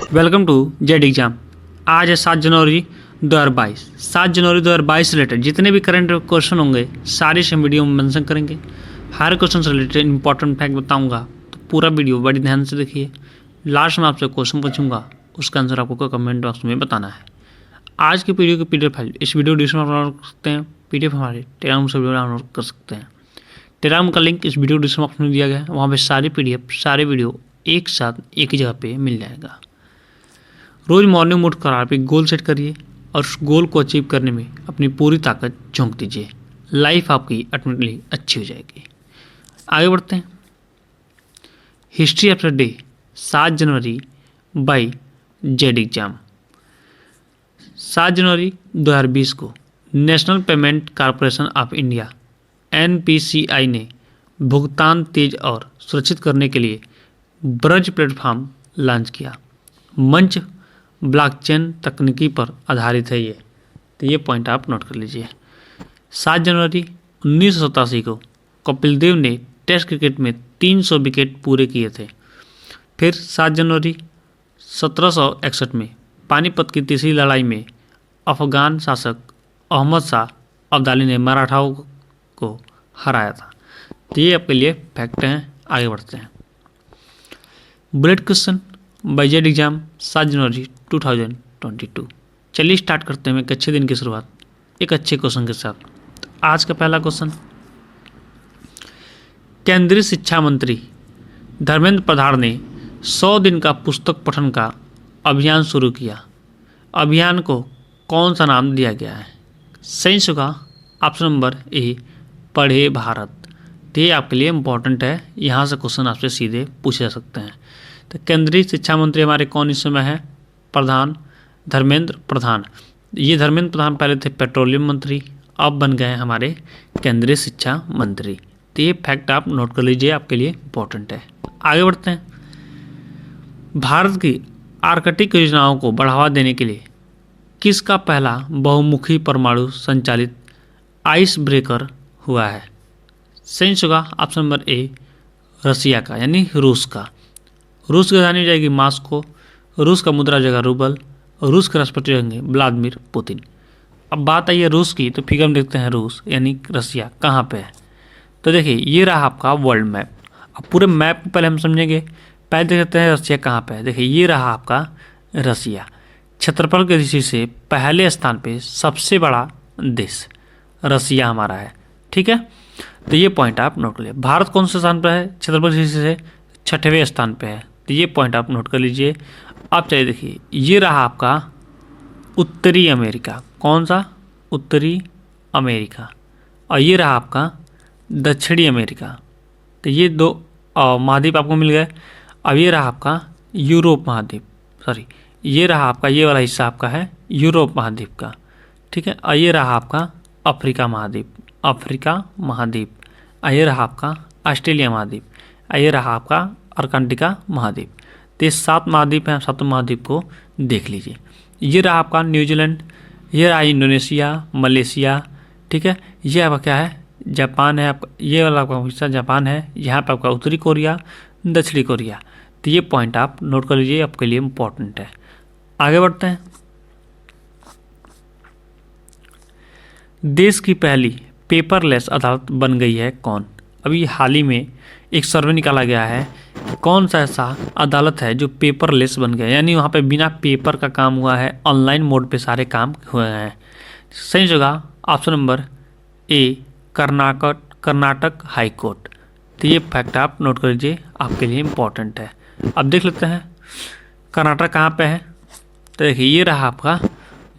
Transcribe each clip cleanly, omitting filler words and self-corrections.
Welcome to Z exam. आज है 7 जनवरी 2022। 7 जनवरी 2022 से रिलेटेड जितने भी करंट क्वेश्चन होंगे सारे से वीडियो में मेंशन करेंगे। हर क्वेश्चन से रिलेटेड इंपॉर्टेंट फैक्ट बताऊंगा, तो पूरा वीडियो बड़ी ध्यान से देखिए। लास्ट में आपसे क्वेश्चन पूछूंगा, उसका आंसर आपको कमेंट बॉक्स में बताना है। आज की वीडियो की पीडीएफ फाइल इस वीडियो डिस्क्रिप्शन में डाउनलोड कर सकते हैं। पीडीएफ हमारे टेलीग्राम से डाउनलोड कर सकते हैं। टेलीग्राम का लिंक इस वीडियो डिस्क्रिप्शन बॉक्स में दिया गया है। वहाँ पे सारी पीडीएफ सारे वीडियो एक साथ एक ही जगह पे मिल जाएगा। रोज़ मॉर्निंग में उठकर आप एक गोल सेट करिए और उस गोल को अचीव करने में अपनी पूरी ताकत झोंक दीजिए। लाइफ आपकी ऑटोमेटिकली अच्छी हो जाएगी। आगे बढ़ते हैं। History of the day 7 January by Z exam. 7 जनवरी 2020 को national payment corporation of India NPCI ने भुगतान तेज और सुरक्षित करने के लिए ब्रज प्लेटफॉर्म लॉन्च किया। मंच ब्लॉकचेन तकनीकी पर आधारित है ये, तो ये पॉइंट आप नोट कर लीजिए। 7 जनवरी 1987 को कपिल देव ने टेस्ट क्रिकेट में 300 विकेट पूरे किए थे। फिर 7 जनवरी 1761 में पानीपत की तीसरी लड़ाई में अफगान शासक अहमद शाह अब्दाली ने मराठाओं को हराया था। तो ये आपके लिए फैक्ट हैं। आगे बढ़ते हैं। Bullet question by Z exam 7 जनवरी 2022। चलिए स्टार्ट करते हैं एक अच्छे दिन की शुरुआत एक अच्छे क्वेश्चन के साथ। तो आज का पहला क्वेश्चन, केंद्रीय शिक्षा मंत्री धर्मेंद्र प्रधान ने 100 दिन का पुस्तक पठन का अभियान शुरू किया। अभियान को कौन सा नाम दिया गया है? सही होगा ऑप्शन नंबर ए, पढ़े भारत। तो ये आपके लिए इम्पोर्टेंट है, यहाँ से क्वेश्चन आपसे सीधे पूछे जा सकते हैं। तो केंद्रीय शिक्षा मंत्री हमारे कौन इस समय है? प्रधान, धर्मेंद्र प्रधान। ये धर्मेंद्र प्रधान पहले थे पेट्रोलियम मंत्री, अब बन गए हैं हमारे केंद्रीय शिक्षा मंत्री। तो ये फैक्ट आप नोट कर लीजिए, आपके लिए इम्पोर्टेंट है। आगे बढ़ते हैं। भारत की आर्कटिक योजनाओं को बढ़ावा देने के लिए किसका पहला बहुमुखी परमाणु संचालित आइस ब्रेकर हुआ है? सही होगा ऑप्शन नंबर ए, रसिया का यानी रूस का। रूस की राजधानी हो जाएगी मॉस्को, रूस का मुद्रा जगह रूबल, रूस के राष्ट्रपति होंगे व्लादिमीर पुतिन। अब बात आई है रूस की, तो फिगर में देखते हैं रूस यानी रसिया कहाँ पे है। तो देखिए ये रहा आपका वर्ल्ड मैप। अब पूरे मैप को पहले हम समझेंगे। पहले देख लेते हैं रसिया कहाँ पे है। देखिए ये रहा आपका रसिया। क्षेत्रफल की दृष्टि से पहले स्थान पे सबसे बड़ा देश रसिया हमारा है। ठीक है, तो ये पॉइंट आप नोट कर लीजिए। भारत कौन से स्थान पर है? क्षेत्रफल की दृष्टि से 6वें स्थान पे है। तो ये पॉइंट आप नोट कर लीजिए। अब चलिए देखिए ये रहा आपका उत्तरी अमेरिका। कौन सा? उत्तरी अमेरिका। और ये रहा आपका दक्षिणी अमेरिका। तो ये दो महाद्वीप आपको मिल गए। अब ये रहा आपका यूरोप महाद्वीप, सॉरी ये रहा आपका ये वाला हिस्सा आपका है यूरोप महाद्वीप का। ठीक है, और ये रहा आपका अफ्रीका महाद्वीप, अफ्रीका महाद्वीप। और ये रहा आपका ऑस्ट्रेलिया महाद्वीप। और ये रहा आपका अर्कंटिका महाद्वीप। तो ये 7 महाद्वीप हैं। 7 महाद्वीप को देख लीजिए। ये रहा आपका न्यूजीलैंड, ये रहा इंडोनेशिया, मलेशिया। ठीक है, ये आपका क्या है? जापान है आपका। ये वाला आपका हिस्सा जापान है। यहाँ पर आपका उत्तरी कोरिया, दक्षिणी कोरिया। तो ये पॉइंट आप नोट कर लीजिए, आपके लिए इम्पोर्टेंट है। आगे बढ़ते हैं। देश की पहली पेपरलेस अदालत बन गई है कौन? अभी हाल ही में एक सर्वे निकाला गया है कि कौन सा ऐसा अदालत है जो पेपरलेस बन गया, यानी वहाँ पे बिना पेपर का काम हुआ है, ऑनलाइन मोड पे सारे काम हुए हैं। सही जगह ऑप्शन नंबर ए, कर्नाटक हाई कोर्ट। तो ये फैक्ट आप नोट कर लीजिए, आपके लिए इम्पोर्टेंट है। अब देख लेते हैं कर्नाटक कहाँ पे है। तो देखिए ये रहा आपका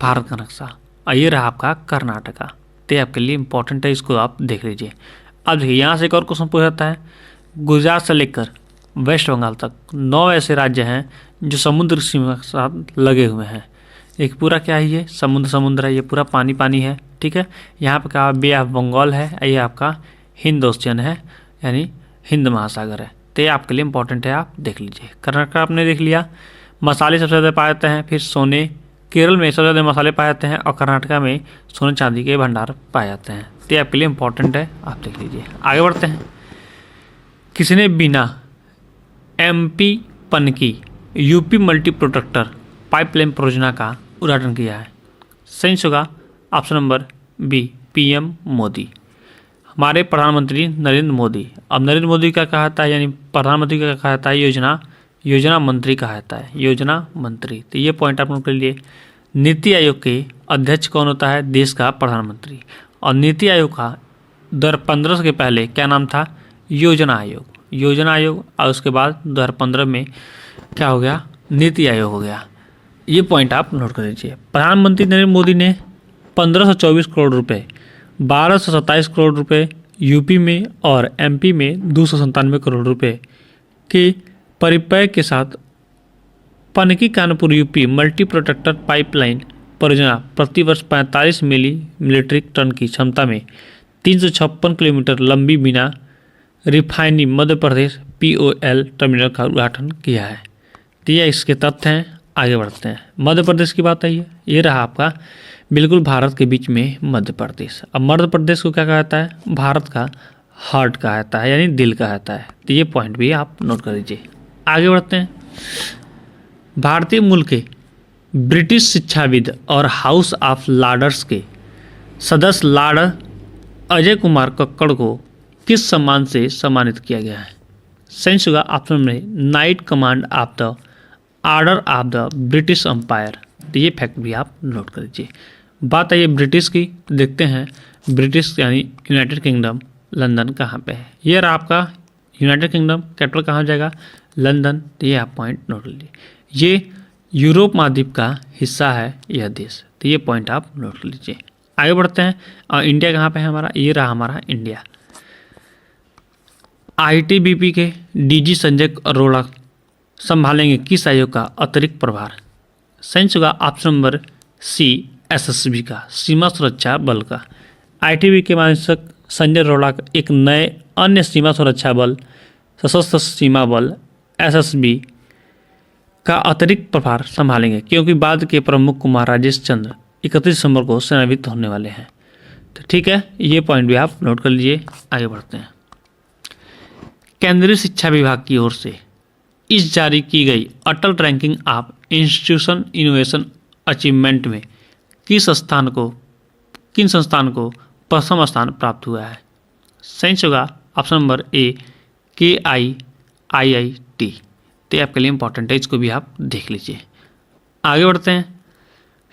भारत का नक्शा और ये रहा आपका कर्नाटका। तो ये आपके लिए इम्पोर्टेंट है, इसको आप देख लीजिए। अब देखिए यहाँ से एक और क्वेश्चन पूछा जाता है। गुजरात से लेकर वेस्ट बंगाल तक 9 ऐसे राज्य हैं जो समुद्र सीमा के साथ लगे हुए हैं। एक पूरा क्या है? ये समुद्र है, ये पूरा पानी पानी है। ठीक है, यहाँ पे क्या बे ऑफ बंगाल है, ये आपका हिंद ओशियन है यानी हिंद महासागर है। तो ये आपके लिए इंपॉर्टेंट है, आप देख लीजिए। कर्नाटक आपने देख लिया। मसाले सबसे ज़्यादा पाए जाते हैं। फिर सोने, केरल में सबसे ज़्यादा मसाले पाए जाते हैं और कर्नाटका में सोने चांदी के भंडार पाए जाते हैं। तो ये आपके लिए इंपॉर्टेंट है, आप देख लीजिए। आगे बढ़ते हैं। किसने बिना MP पन की यूपी मल्टी प्रोटेक्टर पाइपलाइन परियोजना का उद्घाटन किया है? सही होगा option number B, PM Modi, हमारे प्रधानमंत्री नरेंद्र मोदी। अब नरेंद्र मोदी का कहता है, यानी प्रधानमंत्री का कहता है योजना मंत्री कहता है, योजना मंत्री। तो ये पॉइंट आप नोट कर लिए। नीति आयोग के अध्यक्ष कौन होता है? देश का प्रधानमंत्री। और नीति आयोग का 2015 के पहले क्या नाम था? योजना आयोग। और उसके बाद 2015 में क्या हो गया? नीति आयोग हो गया। ये पॉइंट आप नोट कर लीजिए। प्रधानमंत्री नरेंद्र मोदी ने 1524 करोड़ रुपए, 1227 करोड़ रुपए यूपी में और एमपी में 297 करोड़ रुपए के परिव्यय के साथ Panki Kanpur UP multi protector pipeline परियोजना प्रतिवर्ष 45 मीट्रिक टन की क्षमता में 356 किलोमीटर लंबी बिना refinery Madhya Pradesh POL terminal का उद्घाटन किया है। तो ये इसके तथ्य हैं। आगे बढ़ते हैं। मध्य प्रदेश की बात आई है, ये रहा आपका बिल्कुल भारत के बीच में मध्य प्रदेश। अब मध्य प्रदेश को क्या कहता है? भारत का हार्ट कहता है, यानी दिल कहता है। तो ये पॉइंट भी आप नोट कर लीजिए। आगे बढ़ते हैं। भारतीय मूल के ब्रिटिश शिक्षाविद और हाउस ऑफ लॉर्ड्स के सदस्य लॉर्ड अजय कुमार कक्कड़ को किस सम्मान से सम्मानित किया गया है? सही होगा ऑप्शन में knight command of the order of the British empire. तो ये फैक्ट भी आप नोट कर लीजिए। बात आई ब्रिटिश की, तो देखते हैं ब्रिटिश यानी यूनाइटेड किंगडम लंदन कहाँ पे है। ये रहा आपका यूनाइटेड किंगडम, कैपिटल कहाँ हो जाएगा? लंदन। तो ये आप पॉइंट नोट कर लीजिए। ये यूरोप महाद्वीप का हिस्सा है यह देश। तो ये पॉइंट आप नोट कर लीजिए। आगे बढ़ते हैं। और इंडिया कहाँ पे है हमारा? ये रहा हमारा इंडिया। ITBP के DG संजय अरोड़ा संभालेंगे किस आयोग का अतिरिक्त प्रभार? सही होगा ऑप्शन नंबर C, SSB का, सीमा सुरक्षा बल का। ITBP के महानिदेशक संजय अरोड़ा एक नए अन्य सीमा सुरक्षा बल सशस्त्र सीमा बल SSB का अतिरिक्त प्रभार संभालेंगे, क्योंकि बाद के प्रमुख कुमार राजेश चंद्र 31 दिसंबर को सेवानिवृत्त होने वाले हैं। तो ठीक है, ये पॉइंट भी आप नोट कर लीजिए। आगे बढ़ते हैं। केंद्रीय शिक्षा विभाग की ओर से इस जारी की गई Atal ranking of institution innovation achievement में किन संस्थान को प्रथम स्थान प्राप्त हुआ है? सही होगा ऑप्शन नंबर A, KIIIT। तो आपके लिए इंपॉर्टेंट है, इसको भी आप देख लीजिए। आगे बढ़ते हैं।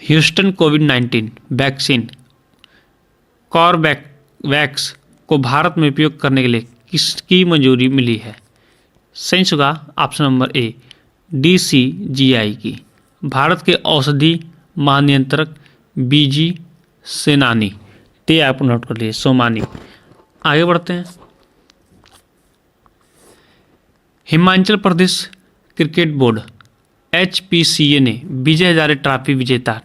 ह्यूस्टन कोविड-19 वैक्सीन कॉर्बेवैक्स को भारत में उपयोग करने के लिए किसकी मंजूरी मिली है? सही होगा ऑप्शन नंबर A, DCGI की। भारत के औषधि महानियंत्रक BG सेनानी। ते आप नोट कर लिए, सोमानी। आगे बढ़ते हैं। Himachal Pradesh cricket board HPCA ने विजय हजारे ट्रॉफी विजेता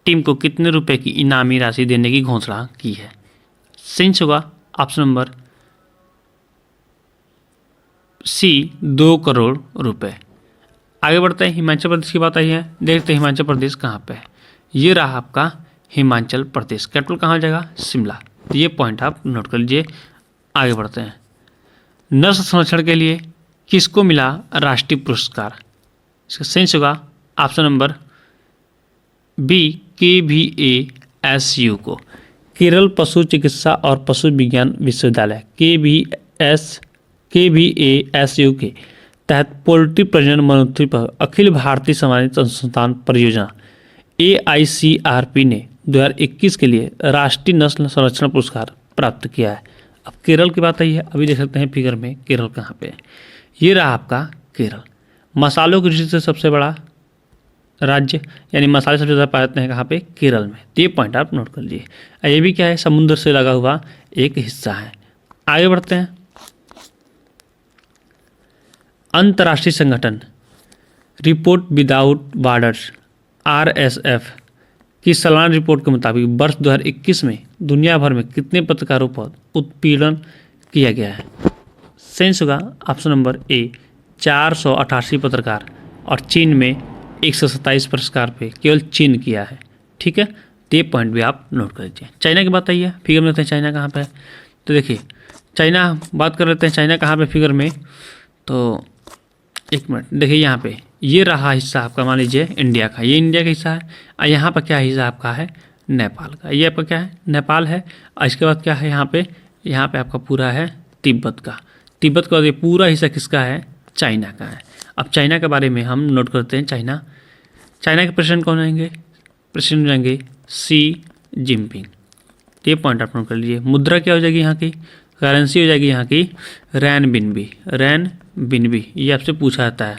टीम को कितने रुपए की इनामी राशि देने की घोषणा की है? सही होगा ऑप्शन नंबर C, 2 करोड़ रुपए। आगे बढ़ते हैं। हिमाचल प्रदेश की बात आई है, देखते हैं हिमाचल प्रदेश कहाँ पे है। ये रहा आपका हिमाचल प्रदेश, कैपिटल कहाँ हो जाएगा? शिमला। तो ये पॉइंट आप नोट कर लीजिए। आगे बढ़ते हैं। नस्ल संरक्षण के लिए किसको मिला राष्ट्रीय पुरस्कार? इसका सही होगा ऑप्शन नंबर B, KVASU को। केरल पशु चिकित्सा और पशु विज्ञान विश्वविद्यालय KVASU के तहत पोल्ट्री प्रजनन मनुष्य पर अखिल भारतीय सामाजिक संस्थान परियोजना AICRP ने 2021 के लिए राष्ट्रीय नस्ल संरक्षण पुरस्कार प्राप्त किया है। अब केरल की बात आई है, अभी देख सकते हैं फिगर में केरल कहाँ पे है। ये रहा आपका केरल। मसालों की दृष्टि से सबसे बड़ा राज्य, यानी मसाले सबसे ज़्यादा पाए जाते हैं कहाँ पे? केरल में। तो ये पॉइंट आप नोट कर लीजिए। ये भी क्या है? समुद्र से लगा हुआ एक हिस्सा है। आगे बढ़ते हैं। अंतर्राष्ट्रीय संगठन रिपोर्ट विदाउट बॉर्डर्स RSF की सालाना रिपोर्ट के मुताबिक वर्ष 2021 में दुनिया भर में कितने पत्रकारों पर उत्पीड़न किया गया है? सही होगा ऑप्शन नंबर A, 488 पत्रकार, और चीन में 127 पत्रकार पे केवल चीन किया है। ठीक है, तो ये पॉइंट भी आप नोट कर लीजिए। चाइना की बात आई है, फिगर में देखते हैं चाइना कहाँ पे है। तो देखिए चाइना बात कर लेते हैं, चाइना कहाँ पे फिगर में? तो एक मिनट देखिए, यहाँ पे ये रहा हिस्सा आपका, मान लीजिए इंडिया का, ये इंडिया का हिस्सा है। और यहाँ पर क्या हिस्सा आपका है, नेपाल का। ये आपका क्या है, नेपाल है। और इसके बाद क्या है यहाँ पे आपका पूरा है तिब्बत का। तिब्बत का ये पूरा हिस्सा किसका है, चाइना का है। अब चाइना के बारे में हम नोट करते हैं। चाइना के प्रेसिडेंट कौन रहेंगे, प्रेसिडेंट रहेंगे शी जिनपिंग। ये पॉइंट आप नोट कर लीजिए। मुद्रा क्या हो जाएगी यहाँ की, करेंसी हो जाएगी यहाँ की रैनबिनबी, ये आपसे पूछा जाता है।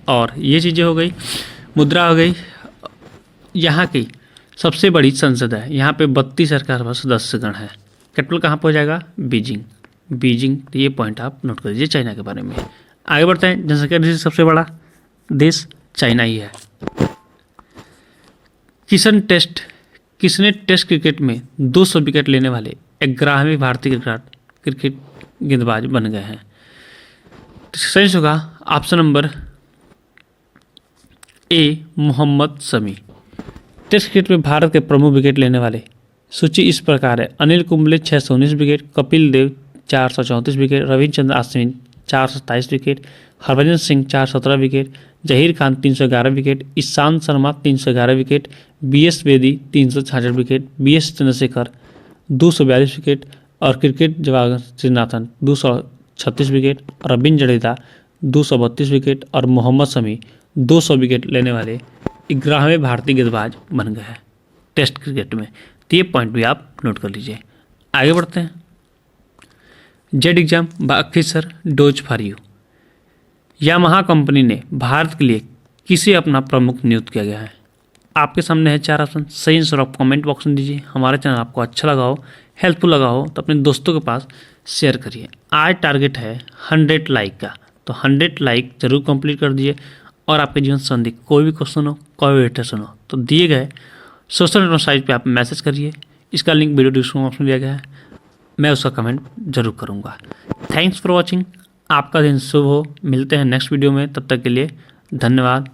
और ये चीज़ें हो गई, मुद्रा हो गई। यहाँ की सबसे बड़ी संसद है, यहाँ पे 32 सरकार व सदस्यगण है। कैपिटल कहाँ पर हो जाएगा, बीजिंग। तो ये पॉइंट आप नोट कर लीजिए चाइना के बारे में। आगे बढ़ते हैं। जनसंख्या दृष्टि से सबसे बड़ा देश चाइना ही है। किसने टेस्ट क्रिकेट में 200 विकेट लेने वाले 11वें भारतीय क्रिकेट गेंदबाज बन गए हैं। सही होगा option number A, Mohammed Shami. Test cricket में भारत के प्रमुख विकेट लेने वाले सूची इस प्रकार है। Anil Kumble 619 wicket, Kapil Dev 434 wicket, Ravichandran Ashwin 427 wicket, Harbhajan Singh 417 wicket, Zaheer Khan 311 wicket, Ishant Sharma 311 wicket, BS Bedi 366 wicket, BS Chandrasekhar 242 wicket और cricket Javagal Srinath 236 wicket, Ravindra Jadeja 232 wicket और मोहम्मद शमी 200 विकेट लेने वाले 11वें भारतीय गेंदबाज बन गए हैं टेस्ट क्रिकेट में। तो ये पॉइंट भी आप नोट कर लीजिए। आगे बढ़ते हैं। Z exam officer dose for you. Yamaha company ने भारत के लिए किसे अपना प्रमुख नियुक्त किया गया है। आपके सामने है 4 ऑप्शन। सही आंसर आप कमेंट बॉक्स में दीजिए। हमारा चैनल आपको अच्छा लगा हो, हेल्पफुल लगा हो तो अपने दोस्तों के पास शेयर करिए। आज टारगेट है 100 लाइक का, तो 100 लाइक जरूर कंप्लीट कर दीजिए। और आपके जीवन संबंधी कोई भी क्वेश्चन हो, कोई भी लेटेस्ट हो तो दिए गए सोशल नेटवर्क साइट पर आप मैसेज करिए। इसका लिंक वीडियो डिस्क्रिप्शन बॉक्स में दिया गया है, मैं उसका कमेंट जरूर करूँगा। Thanks for watching. आपका दिन शुभ हो। मिलते हैं नेक्स्ट वीडियो में, तब तक के लिए धन्यवाद।